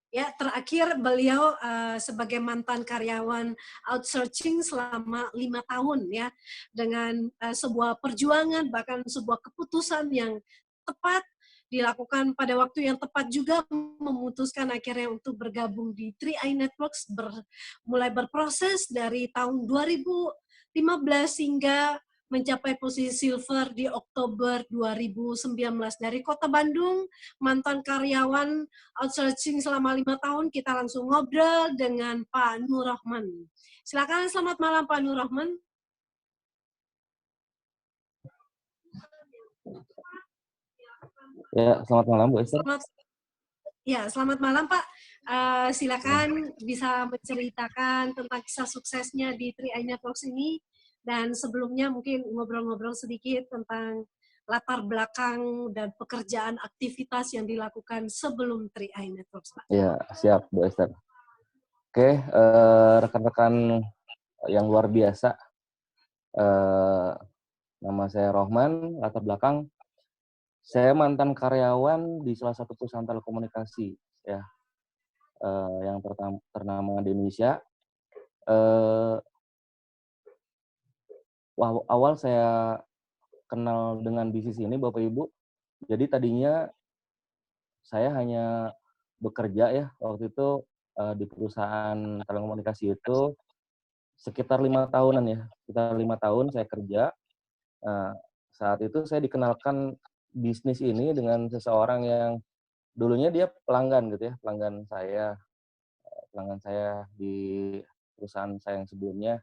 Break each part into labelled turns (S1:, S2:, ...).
S1: Ya, terakhir beliau sebagai mantan karyawan outsourcing selama 5 tahun ya, dengan sebuah perjuangan bahkan sebuah keputusan yang tepat dilakukan pada waktu yang tepat juga, memutuskan akhirnya untuk bergabung di 3i Networks, mulai berproses dari tahun 2015 hingga mencapai posisi silver di Oktober 2019 dari Kota Bandung, mantan karyawan outsourcing selama 5 tahun. Kita langsung ngobrol dengan Pak Nur Rahman. Silakan, selamat malam Pak Nur Rahman.
S2: Ya, selamat malam Bu Esther.
S1: Selamat malam Pak. Silakan bisa menceritakan tentang kisah suksesnya di 3i Networks ini, dan sebelumnya mungkin ngobrol-ngobrol sedikit tentang latar belakang dan pekerjaan aktivitas yang dilakukan sebelum 3i Networks, Pak.
S2: Ya, siap Bu Esther. Oke, rekan-rekan yang luar biasa, nama saya Rohman, latar belakang saya mantan karyawan di salah satu perusahaan telekomunikasi ya, yang ternama di Indonesia. Awal saya kenal dengan bisnis ini Bapak Ibu, jadi tadinya saya hanya bekerja ya waktu itu di perusahaan telekomunikasi itu sekitar 5 tahunan ya, sekitar 5 tahun saya kerja. Nah, saat itu saya dikenalkan bisnis ini dengan seseorang yang dulunya dia pelanggan gitu ya, pelanggan saya di perusahaan saya yang sebelumnya.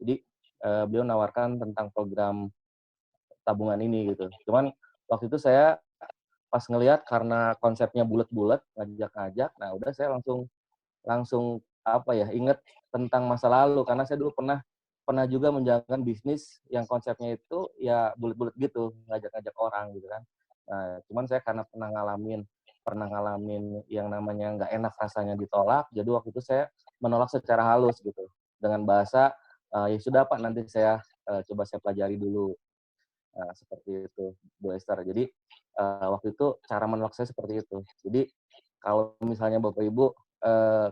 S2: Jadi beliau nawarkan tentang program tabungan ini gitu. Cuman waktu itu saya pas ngelihat karena konsepnya bulat-bulat, ngajak-ngajak, nah udah saya langsung langsung apa ya, inget tentang masa lalu karena saya dulu pernah juga menjalankan bisnis yang konsepnya itu ya bulat-bulat gitu, ngajak-ngajak orang gitu kan. Nah, cuman saya karena pernah ngalamin yang namanya nggak enak rasanya ditolak, jadi waktu itu saya menolak secara halus gitu. Dengan bahasa, ya sudah Pak, nanti saya coba saya pelajari dulu. Seperti itu, Bu Esther. Jadi, waktu itu cara menolak saya seperti itu. Jadi, kalau misalnya Bapak Ibu,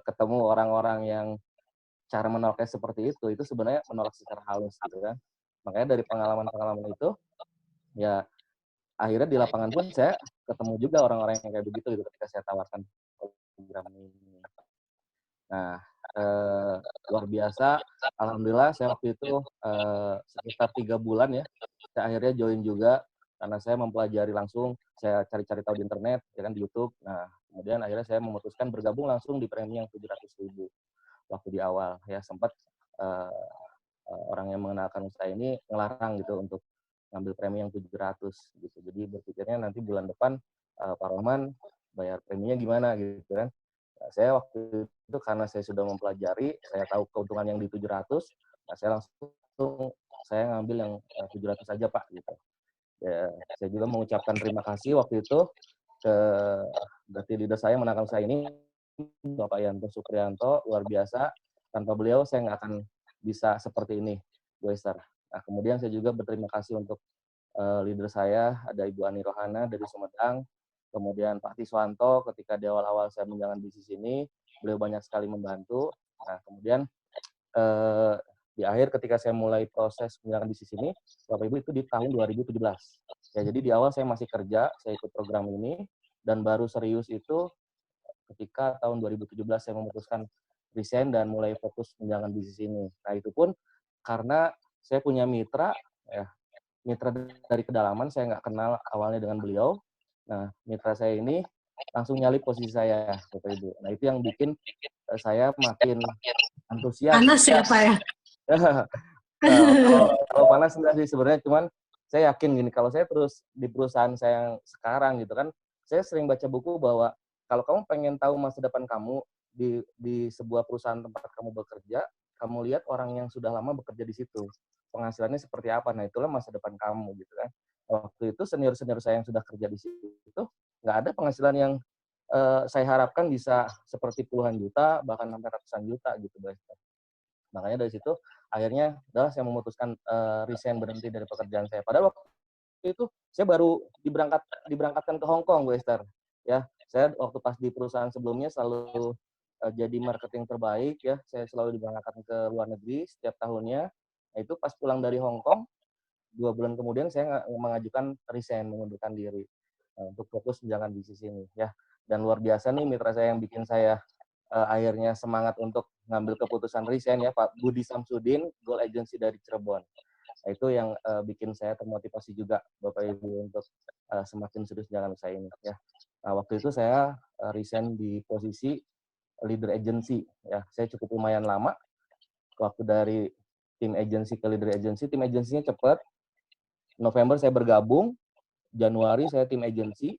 S2: ketemu orang-orang yang cara menolaknya seperti itu sebenarnya menolak secara halus gitu kan. Makanya dari pengalaman-pengalaman itu, ya akhirnya di lapangan pun saya ketemu juga orang-orang yang kayak begitu gitu ketika saya tawarkan program ini. Nah, luar biasa, alhamdulillah saya waktu itu, sekitar 3 bulan ya, saya akhirnya join juga karena saya mempelajari langsung, saya cari-cari tahu di internet, ya kan di YouTube. Nah, kemudian akhirnya saya memutuskan bergabung langsung di premi yang 700.000 waktu di awal. Ya sempat, eee orang yang mengenalkan saya ini ngelarang gitu untuk ngambil premi yang 700 gitu. Jadi berpikirnya nanti bulan depan, Pak Rohman bayar preminya gimana gitu kan. Nah, saya waktu itu karena saya sudah mempelajari, saya tahu keuntungan yang di 700, nah saya ngambil yang 700 aja Pak gitu. Ya, saya juga mengucapkan terima kasih waktu itu ke berarti leader saya menangkan saya ini, Bapak Yanto Supriyanto, luar biasa. Tanpa beliau saya nggak akan bisa seperti ini, Bu Esther. Nah, kemudian saya juga berterima kasih untuk leader saya, ada Ibu Ani Rohana dari Sumedang, kemudian Pak Tiswanto ketika di awal-awal saya menjalankan bisnis ini, beliau banyak sekali membantu. Nah, kemudian eh, di akhir ketika saya mulai proses menjalankan bisnis ini, Bapak Ibu itu di tahun 2017. Ya, jadi di awal saya masih kerja, saya ikut program ini, dan baru serius itu ketika tahun 2017 saya memutuskan resign dan mulai fokus menjalankan bisnis ini. Nah, itu pun karena saya punya mitra, ya, mitra dari kedalaman, saya nggak kenal awalnya dengan beliau. Nah, mitra saya ini langsung nyalip posisi saya, Bapak Ibu. Nah, itu yang bikin saya makin antusias.
S1: Panas ya Pak ya?
S2: Kalau panas enggak sih sebenarnya, cuman saya yakin gini, kalau saya terus di perusahaan saya yang sekarang gitu kan, saya sering baca buku bahwa kalau kamu pengen tahu masa depan kamu di sebuah perusahaan tempat kamu bekerja, kamu lihat orang yang sudah lama bekerja di situ. Penghasilannya seperti apa, nah itulah masa depan kamu gitu kan. Waktu itu senior-senior saya yang sudah kerja di situ, nggak ada penghasilan yang saya harapkan bisa seperti puluhan juta, bahkan sampai ratusan juta gitu, guys. Makanya dari situ akhirnya adalah saya memutuskan resign, berhenti dari pekerjaan saya. Padahal waktu itu saya baru diberangkatkan ke Hong Kong, Bu Esther. Ya, Saya waktu pas di perusahaan sebelumnya selalu jadi marketing terbaik ya. Saya selalu diberangkatkan ke luar negeri setiap tahunnya. Nah, itu pas pulang dari Hong Kong, 2 bulan kemudian saya mengajukan resign, mengundurkan diri untuk fokus menjalankan bisnis ini ya. Dan luar biasa nih mitra saya yang bikin saya akhirnya semangat untuk ngambil keputusan resign ya, Pak Budi Samsudin, Goal Agency dari Cirebon. Nah, itu yang bikin saya termotivasi juga Bapak Ibu untuk semakin serius jalan saya ini ya. Nah, waktu itu saya resign di posisi leader agency ya. Saya cukup lumayan lama waktu dari tim agency ke leader agency. Tim agensinya cepat. November saya bergabung, Januari saya tim agency.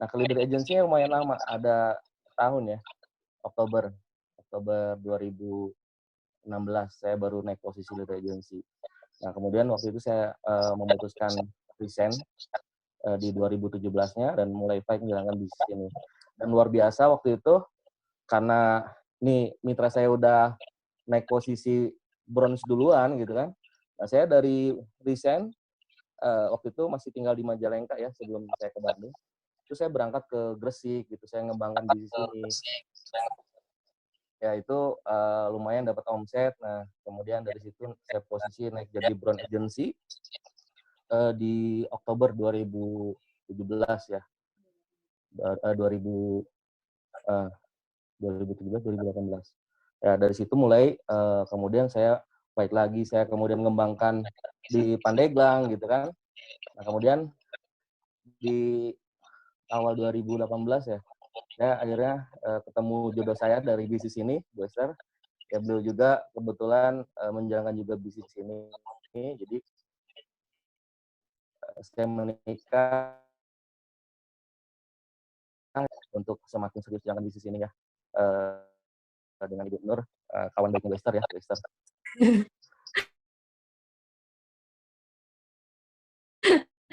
S2: Nah, ke leader agency lumayan lama, ada tahun ya. Oktober 2016 saya baru naik posisi leader agency. Nah, kemudian waktu itu saya memutuskan resign di 2017-nya dan mulai fight menjalankan bisnis ini. Dan luar biasa waktu itu, karena nih mitra saya udah naik posisi bronze duluan gitu kan. Nah, saya dari resign, waktu itu masih tinggal di Majalengka ya sebelum saya ke Bandung. Terus saya berangkat ke Gresik gitu, saya ngembangkan bisnis ini. Ya itu lumayan dapat omset. Nah, kemudian dari situ saya posisi naik jadi bronze agency di Oktober 2017 ya. 2018. Ya, dari situ mulai kemudian saya fight lagi, saya kemudian mengembangkan di Pandeglang gitu kan. Nah, kemudian di awal 2018 ya, saya akhirnya ketemu jodoh saya dari bisnis ini, Bu Esther. Ya, beliau juga kebetulan menjalankan juga bisnis ini. Jadi saya menikah untuk semakin serius jalankan bisnis ini ya. Dengan Ibu Nur, kawan baiknya Bu Esther ya, Bu Esther.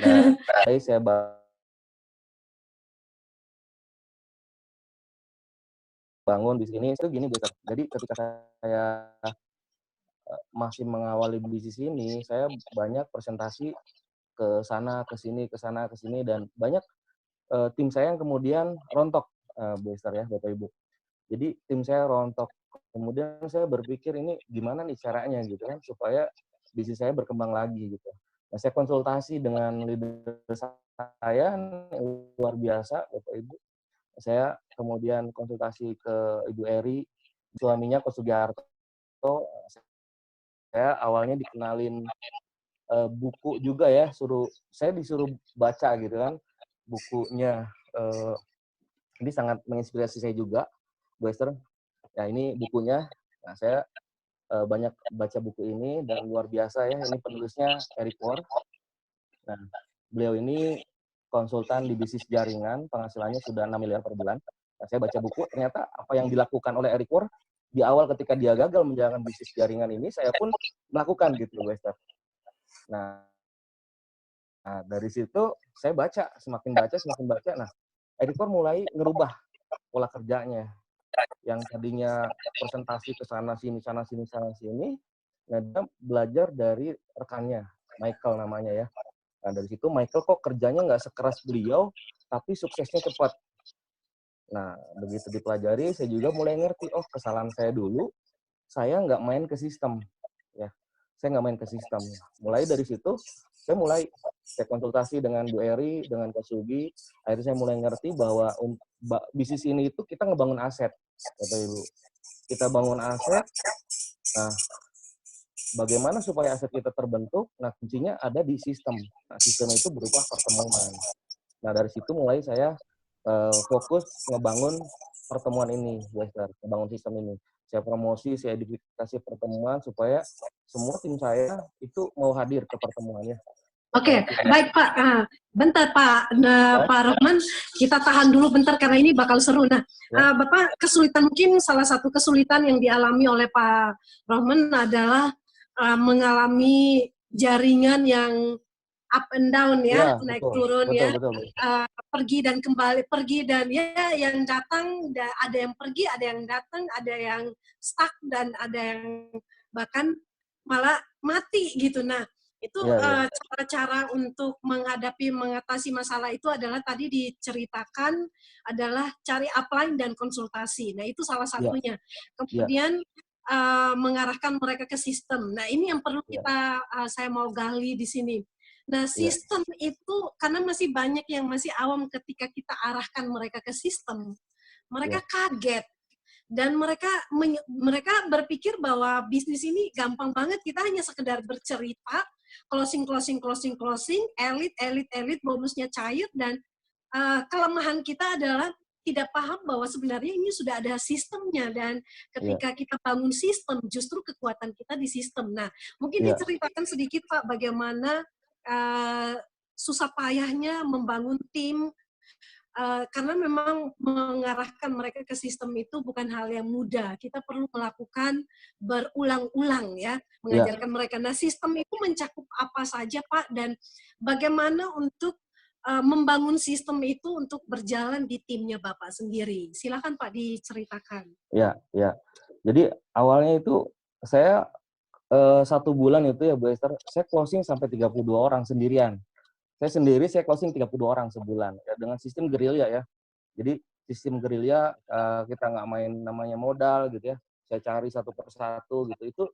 S2: Nah, saya bangun di sini itu gini Bu Esther. Jadi ketika saya masih mengawali bisnis ini, saya banyak presentasi ke sana, ke sini, ke sana, ke sini, dan banyak tim saya yang kemudian rontok, Bu Esther ya, Bapak Ibu. Jadi tim saya rontok. Kemudian saya berpikir ini gimana nih caranya gitu kan supaya bisnis saya berkembang lagi gitu. Nah, saya konsultasi dengan leader saya luar biasa, Bapak Ibu. Saya kemudian konsultasi ke Ibu Eri, suaminya Ko Sugiharto. Saya awalnya dikenalin buku juga ya, saya disuruh baca gitu kan bukunya. Ini sangat menginspirasi saya juga, Bu Esther. Ya, ini bukunya. Nah, saya banyak baca buku ini dan luar biasa ya. Ini penulisnya Eric Worre. Nah, beliau ini konsultan di bisnis jaringan, penghasilannya sudah 6 miliar per bulan. Nah, saya baca buku, ternyata apa yang dilakukan oleh Eric Worre di awal ketika dia gagal menjalankan bisnis jaringan ini, saya pun melakukan gitu, Bu Esther. Nah, dari situ saya baca, semakin baca. Nah, Eric Worre mulai ngerubah pola kerjanya. Yang tadinya presentasi ke sana sini, nah dia belajar dari rekannya, Michael namanya ya. Nah, dari situ Michael kok kerjanya nggak sekeras beliau, tapi suksesnya cepat. Nah, begitu dipelajari, saya juga mulai ngerti, oh kesalahan saya dulu, saya nggak main ke sistem. Ya, saya nggak main ke sistem. Mulai dari situ, saya konsultasi dengan Bu Eri, dengan Kak Sugi, akhirnya saya mulai ngerti bahwa bisnis ini itu kita ngebangun aset, Bapak Ibu. Kita bangun aset, nah bagaimana supaya aset kita terbentuk? Nah, kuncinya ada di sistem. Nah, sistem itu berupa pertemuan. Nah, dari situ mulai saya fokus ngebangun pertemuan ini, ngebangun sistem ini. Saya promosi, saya edifikasi pertemuan supaya semua tim saya itu mau hadir ke pertemuannya.
S1: Oke, baik Pak. Bentar Pak, Pak Rohman, kita tahan dulu bentar karena ini bakal seru. Nah, Bapak kesulitan, mungkin salah satu kesulitan yang dialami oleh Pak Rohman adalah mengalami jaringan yang up and down ya, naik turun ya, pergi dan kembali, pergi dan ya yang datang, ada yang pergi, ada yang datang, ada yang stuck dan ada yang bahkan malah mati gitu. Nah, Itu
S2: Iya, iya.
S1: cara-cara untuk mengatasi masalah itu adalah tadi diceritakan adalah cari upline dan konsultasi. Nah, itu salah
S2: Iya,
S1: satunya.
S2: iya,
S1: Kemudian mengarahkan mereka ke sistem. Nah, ini yang perlu
S2: iya,
S1: saya mau gali di sini. Nah,
S2: iya,
S1: sistem itu karena masih banyak yang masih awam ketika kita arahkan mereka ke sistem, mereka
S2: iya,
S1: kaget dan mereka berpikir bahwa bisnis ini gampang banget, kita hanya sekedar bercerita, closing, elit, bonusnya cair, dan kelemahan kita adalah tidak paham bahwa sebenarnya ini sudah ada sistemnya, dan
S2: iya,
S1: ketika kita bangun sistem, justru kekuatan kita di sistem. Nah, mungkin
S2: iya,
S1: diceritakan sedikit Pak, bagaimana susah payahnya membangun tim, karena memang mengarahkan mereka ke sistem itu bukan hal yang mudah. Kita perlu melakukan berulang-ulang ya,
S2: iya.
S1: mengajarkan mereka. Nah, sistem itu mencakup apa saja Pak, dan bagaimana untuk membangun sistem itu untuk berjalan di timnya Bapak sendiri. Silakan Pak diceritakan.
S2: Iya, iya. Jadi awalnya itu saya 1 bulan itu ya Bu Esther, saya closing sampai 32 orang sendirian. Saya closing 30 orang sebulan ya dengan sistem gerilya ya. Jadi sistem gerilya, kita nggak main namanya modal gitu ya. Saya cari satu per satu gitu. Itu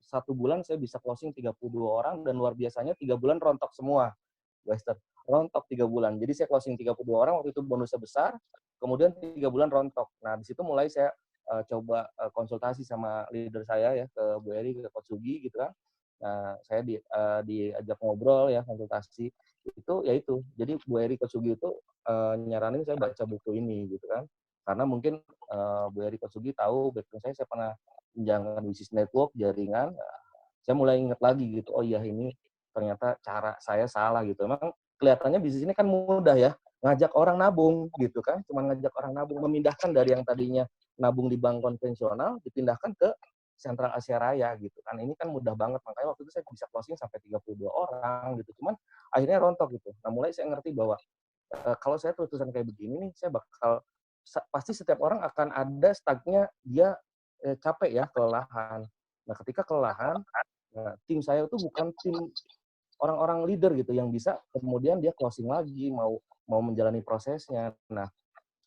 S2: 1 bulan saya bisa closing 32 orang dan luar biasanya 3 bulan rontok semua. Western. Rontok 3 bulan. Jadi saya closing 32 orang, waktu itu bonusnya besar, kemudian 3 bulan rontok. Nah, di situ mulai saya coba konsultasi sama leader saya ya, ke Bu Eri, ke Coach Sugi gitu kan. Nah, saya diajak ngobrol ya, konsultasi. Itu. Jadi Bu Eri, Coach Sugi itu nyaranin saya baca buku ini gitu kan. Karena mungkin Bu Eri, Coach Sugi tahu background saya pernah menjalankan bisnis network, jaringan. Saya mulai ingat lagi gitu, oh iya ini ternyata cara saya salah gitu. Emang kelihatannya bisnis ini kan mudah ya, ngajak orang nabung gitu kan, cuma ngajak orang nabung, memindahkan dari yang tadinya nabung di bank konvensional, dipindahkan ke Sentral Asia Raya gitu kan. Ini kan mudah banget, makanya waktu itu saya bisa closing sampai 32 orang gitu. Cuman akhirnya rontok gitu. Nah, mulai saya ngerti bahwa kalau saya terus-terusan kayak begini nih, saya bakal pasti setiap orang akan ada stucknya dia capek ya, kelelahan. Nah, ketika kelelahan, tim saya itu bukan tim orang-orang leader gitu yang bisa kemudian dia closing lagi, mau mau menjalani prosesnya. Nah,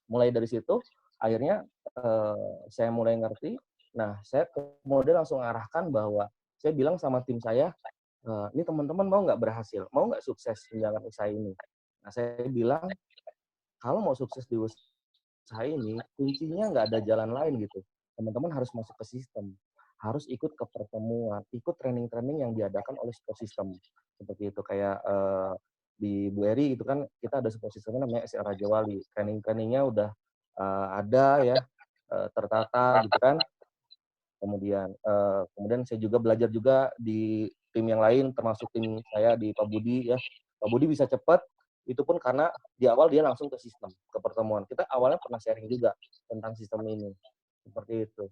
S2: mulai dari situ akhirnya saya mulai ngerti. Nah, saya kemudian langsung arahkan bahwa saya bilang sama tim saya, ini teman-teman mau nggak berhasil, mau nggak sukses menjalankan usaha ini. Nah, saya bilang kalau mau sukses di usaha ini, kuncinya nggak ada jalan lain gitu. Teman-teman harus masuk ke sistem, harus ikut ke pertemuan, ikut training-training yang diadakan oleh support system. Seperti itu, kayak di Bu Eri itu kan kita ada support systemnya namanya SR Raja Wali. Training-trainingnya udah ada ya, tertata gitu kan. Kemudian saya juga belajar juga di tim yang lain, termasuk tim saya di Pak Budi ya. Pak Budi bisa cepat, itu pun karena di awal dia langsung ke sistem, ke pertemuan. Kita awalnya pernah sharing juga tentang sistem ini. Seperti itu,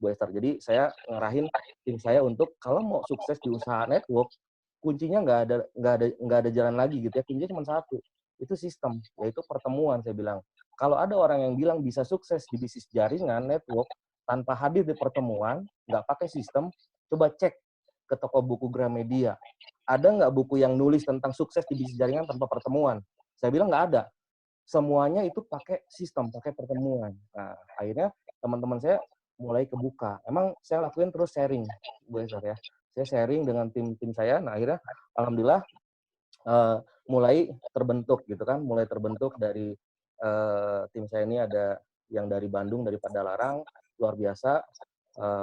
S2: Bu Esther. Jadi saya ngarahin tim saya untuk kalau mau sukses di usaha network, kuncinya nggak ada jalan lagi gitu ya. Kuncinya cuma satu, itu sistem, yaitu pertemuan. Saya bilang, kalau ada orang yang bilang bisa sukses di bisnis jaringan network tanpa hadir di pertemuan, nggak pakai sistem, coba cek ke toko buku Gramedia. Ada nggak buku yang nulis tentang sukses di bisnis jaringan tanpa pertemuan? Saya bilang nggak ada. Semuanya itu pakai sistem, pakai pertemuan. Nah, akhirnya teman-teman saya mulai kebuka. Emang saya lakuin terus sharing, Bu Esther ya. Saya sharing dengan tim-tim saya. Nah, akhirnya alhamdulillah mulai terbentuk gitu kan, mulai terbentuk dari tim saya ini ada yang dari Bandung, dari Padalarang, luar biasa.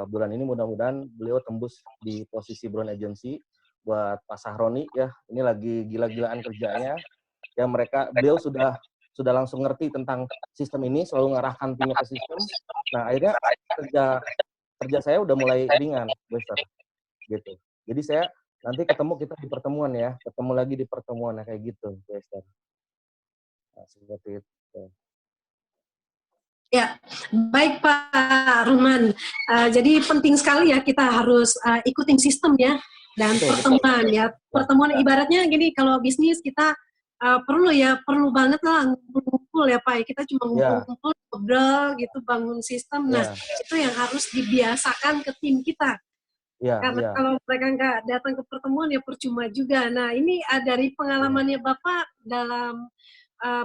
S2: Bulan ini mudah-mudahan beliau tembus di posisi Brown Agency. Buat Pak Sahroni ya, ini lagi gila-gilaan kerjanya. Ya beliau sudah langsung ngerti tentang sistem ini, selalu ngarahkan timnya ke sistem. Nah, akhirnya kerja saya udah mulai ringan, Buster, gitu. Jadi saya nanti kita di pertemuan ya, ketemu lagi di pertemuan kayak gitu, Buster. Nah, seperti itu.
S1: Ya, baik Pak Ruman. Jadi penting sekali ya kita harus ikutin sistem ya, dan pertemuan ya. Pertemuan ibaratnya gini, kalau bisnis kita perlu banget lah ngumpul ya Pak. Kita cuma ngumpul, ngobrol gitu, bangun sistem. Nah, itu yang harus dibiasakan ke tim kita.
S2: Iya,
S1: Karena
S2: iya.
S1: kalau mereka nggak datang ke pertemuan ya percuma juga. Nah ini dari
S2: Iya.
S1: pengalamannya Bapak dalam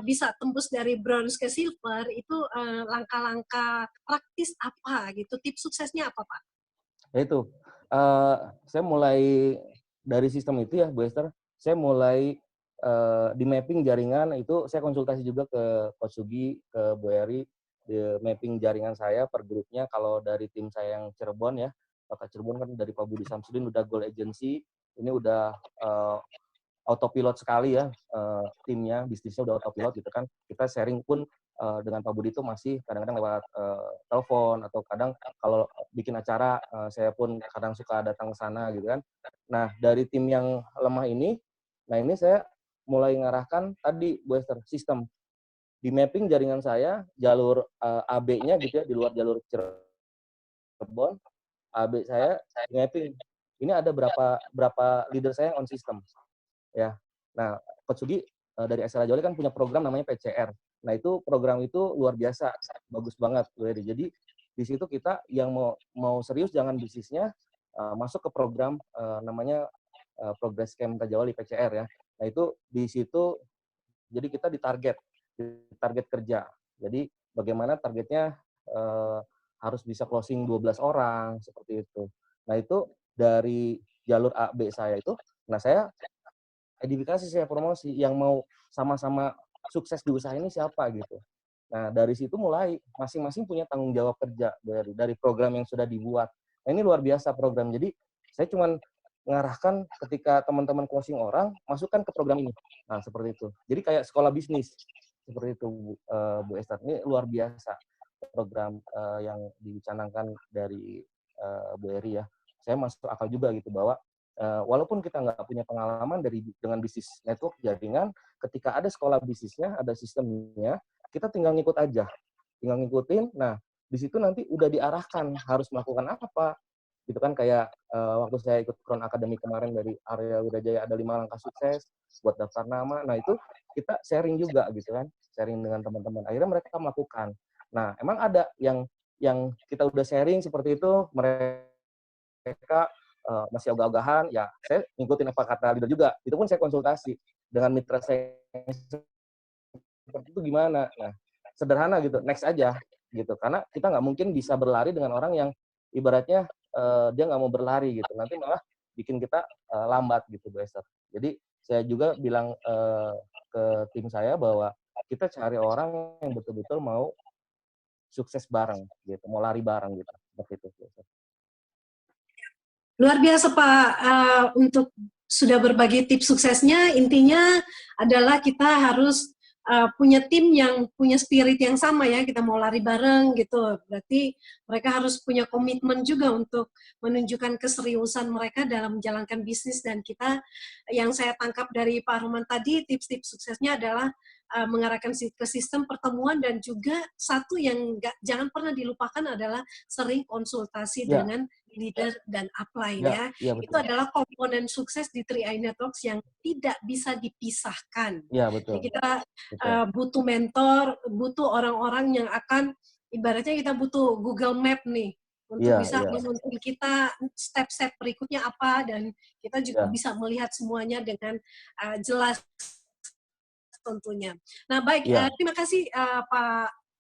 S1: bisa tembus dari bronze ke silver itu langkah-langkah praktis apa gitu? Tips suksesnya apa Pak?
S2: Ya itu, eee, saya mulai dari sistem itu ya, Bu Esther, saya mulai, di mapping jaringan itu saya konsultasi juga ke Coach Sugi, ke Bu Eri, di mapping jaringan saya per grupnya. Kalau dari tim saya yang Cirebon ya, Kakak Cirebon kan dari Pak Budi Samsudin udah Goal Agency, ini udah, autopilot sekali ya, timnya, bisnisnya udah autopilot gitu kan. Kita sharing pun, dengan Pak Budi itu masih kadang-kadang lewat, telepon atau kadang kalau bikin acara, saya pun kadang suka datang ke sana gitu kan. Nah, dari tim yang lemah ini, nah ini saya mulai ngarahkan tadi Bu Esther, sistem. Di mapping jaringan saya, jalur, AB-nya gitu ya, di luar jalur Cirebon, AB saya di-mapping. Ini ada berapa berapa leader saya yang on system. Ya. Nah, Coach Sugi, dari SLA Joli kan punya program namanya PCR. Nah, itu program itu luar biasa, bagus banget, Jadi di situ kita yang mau mau serius jangan bisnisnya, masuk ke program, namanya, Progress Camp Tajawali PCR ya. Nah, itu di situ jadi kita ditarget kerja. Jadi bagaimana targetnya, harus bisa closing 12 orang, seperti itu. Nah, itu dari jalur A, B saya itu, nah saya edifikasi, saya promosi, yang mau sama-sama sukses di usaha ini siapa gitu. Nah, dari situ mulai masing-masing punya tanggung jawab kerja dari program yang sudah dibuat. Nah, ini luar biasa program. Jadi saya cuman mengarahkan ketika teman-teman closing orang, masukkan ke program ini. Nah, seperti itu. Jadi kayak sekolah bisnis. Seperti itu, Bu Esther. Ini luar biasa program, yang dicanangkan dari, Bu Eri ya. Saya masuk akal juga gitu bahwa walaupun kita nggak punya pengalaman dengan bisnis network jaringan, ketika ada sekolah bisnisnya, ada sistemnya, kita tinggal ngikut aja, tinggal ngikutin. Nah, di situ nanti udah diarahkan harus melakukan apa, gitu kan kayak waktu saya ikut Crown Academy kemarin dari area Wirajaya ada 5 langkah sukses buat daftar nama. Nah, itu kita sharing juga gitu kan, sharing dengan teman-teman. Akhirnya mereka melakukan. Nah, emang ada yang kita udah sharing seperti itu, mereka masih ogah-ogahan, ya saya ngikutin apa kata leader juga. Itu pun saya konsultasi dengan mitra saya seperti itu gimana. Nah, sederhana gitu, next aja gitu. Karena kita nggak mungkin bisa berlari dengan orang yang ibaratnya dia nggak mau berlari gitu. Nanti malah bikin kita lambat gitu, Bu Esther. Jadi saya juga bilang ke tim saya bahwa kita cari orang yang betul-betul mau sukses bareng gitu, mau lari bareng gitu. Seperti itu, Bu Esther.
S1: Luar biasa Pak, untuk sudah berbagi tips suksesnya, intinya adalah kita harus punya tim yang punya spirit yang sama ya, kita mau lari bareng gitu. Berarti mereka harus punya komitmen juga untuk menunjukkan keseriusan mereka dalam menjalankan bisnis. Dan kita, yang saya tangkap dari Pak Roman tadi, tips-tips suksesnya adalah mengarahkan ke sistem pertemuan, dan juga satu yang jangan pernah dilupakan adalah sering konsultasi
S2: Ya,
S1: dengan leader dan upline
S2: ya,
S1: ya.
S2: iya
S1: Itu
S2: betul.
S1: adalah komponen sukses di 3i Networks yang tidak bisa dipisahkan.
S2: Iya
S1: Jadi
S2: betul,
S1: kita
S2: betul.
S1: butuh mentor, butuh orang-orang yang akan, ibaratnya kita butuh Google Map nih untuk
S2: Iya,
S1: bisa
S2: iya,
S1: menuntun kita step-step berikutnya apa, dan kita juga
S2: iya,
S1: bisa melihat semuanya dengan jelas tentunya. Nah baik,
S2: iya.
S1: terima kasih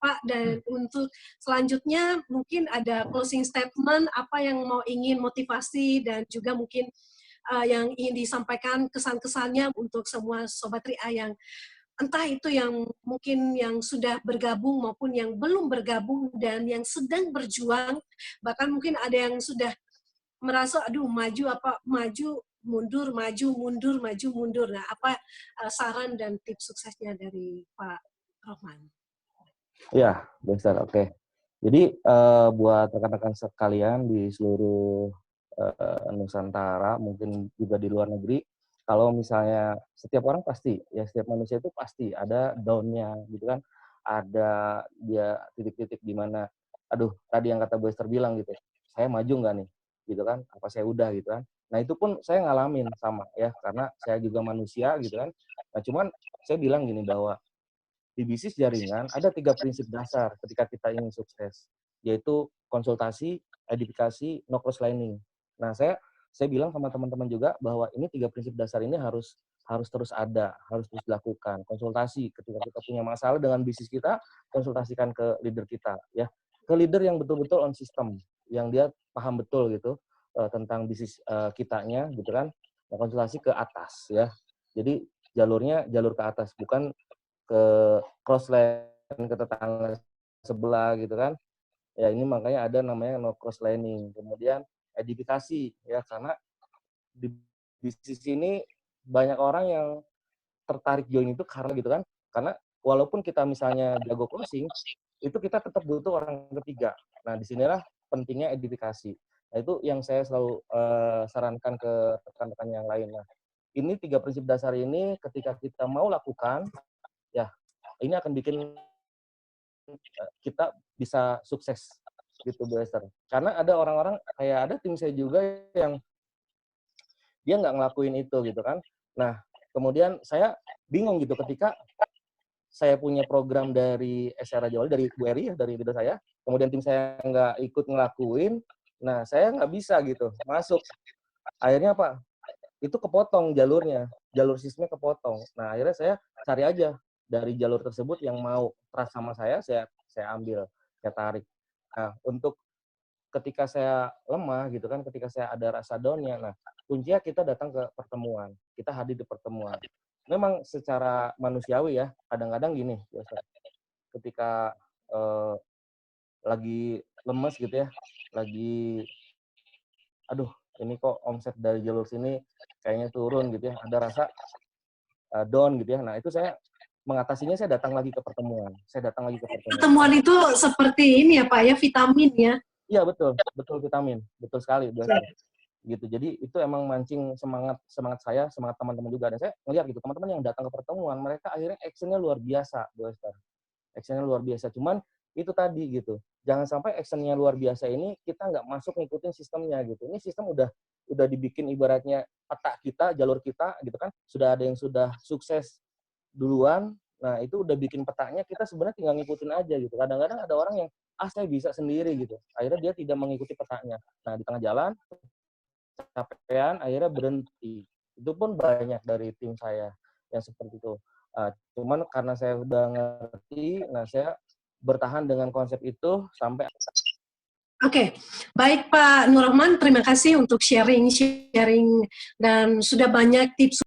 S1: Pak, dan untuk selanjutnya mungkin ada closing statement apa yang mau ingin motivasi, dan juga mungkin yang ingin disampaikan kesan-kesannya untuk semua Sobat Ria yang entah itu yang mungkin yang sudah bergabung maupun yang belum bergabung dan yang sedang berjuang, bahkan mungkin ada yang sudah merasa aduh maju apa maju mundur, maju mundur, maju mundur. Nah, apa saran dan tips suksesnya dari Pak Rohman?
S2: Iya, besar, oke. Jadi, buat rekan-rekan sekalian di seluruh, Nusantara, mungkin juga di luar negeri, kalau misalnya setiap orang pasti, ya setiap manusia itu pasti ada down-nya gitu kan, ada dia titik-titik di mana, aduh tadi yang kata Bu Esther bilang gitu, "Saya maju nggak nih?" Gitu kan, "Apa saya udah?" Gitu kan. Nah itu pun saya ngalamin sama ya, karena saya juga manusia gitu kan. Nah cuman saya bilang gini bahwa di bisnis jaringan ada 3 prinsip dasar ketika kita ingin sukses, yaitu konsultasi, edifikasi, no cross lining. Nah, saya bilang sama teman-teman juga bahwa ini 3 prinsip dasar ini harus terus ada, harus terus dilakukan. Konsultasi ketika kita punya masalah dengan bisnis kita, konsultasikan ke leader kita ya. Ke leader yang betul-betul on system, yang dia paham betul gitu tentang bisnis kitanya gitu kan. Nah, konsultasi ke atas ya. Jadi jalurnya jalur ke atas, bukan ke cross line ke tetangga sebelah gitu kan. Ya ini makanya ada namanya no cross lining. Kemudian edifikasi ya, karena di bisnis ini banyak orang yang tertarik join itu karena gitu kan, karena walaupun kita misalnya jago closing, itu kita tetap butuh orang ketiga. Nah, disinilah pentingnya edifikasi. Nah, itu yang saya selalu sarankan ke rekan-rekan yang lain. Nah, ini 3 prinsip dasar ini ketika kita mau lakukan, ya ini akan bikin kita bisa sukses gitu, Bu Esther. Karena ada orang-orang, kayak ada tim saya juga yang dia nggak ngelakuin itu gitu kan. Nah, kemudian saya bingung gitu ketika saya punya program dari SR Raja Wali, dari Bu Eri, dari leader saya, kemudian tim saya nggak ikut ngelakuin, nah saya nggak bisa gitu masuk. Akhirnya apa? Itu kepotong jalurnya, jalur sistemnya kepotong. Nah, akhirnya saya cari aja dari jalur tersebut yang mau trust sama saya ambil, saya tarik. Nah, untuk ketika saya lemah gitu kan, ketika saya ada rasa down-nya, nah kuncinya kita datang ke pertemuan, kita hadir di pertemuan. Memang secara manusiawi ya, kadang-kadang gini, ketika lagi lemes gitu ya, lagi, aduh ini kok omset dari jalur sini kayaknya turun gitu ya, ada rasa down gitu ya. Nah itu saya mengatasinya, saya datang lagi ke pertemuan, saya datang lagi ke pertemuan.
S1: Pertemuan itu seperti ini ya Pak ya, vitamin ya.
S2: Iya betul, betul vitamin, betul sekali, gitu. Jadi itu emang mancing semangat saya, semangat teman-teman juga. Dan saya ngelihat gitu teman-teman yang datang ke pertemuan, mereka akhirnya action-nya luar biasa, Bu Esther. Action-nya luar biasa. Cuman itu tadi gitu, jangan sampai action-nya luar biasa ini kita nggak masuk ngikutin sistemnya gitu. Ini sistem udah dibikin ibaratnya peta kita, jalur kita gitu kan. Sudah ada yang sudah sukses duluan. Nah, itu udah bikin petanya, kita sebenarnya tinggal ngikutin aja gitu. Kadang-kadang ada orang yang saya bisa sendiri gitu. Akhirnya dia tidak mengikuti petanya. Nah, di tengah jalan kecapean, akhirnya berhenti. Itu pun banyak dari tim saya yang seperti itu. Cuman karena saya udah ngerti, nah saya bertahan dengan konsep itu sampai.
S1: Oke, baik Pak Nur Rahman, terima kasih untuk sharing dan sudah banyak tips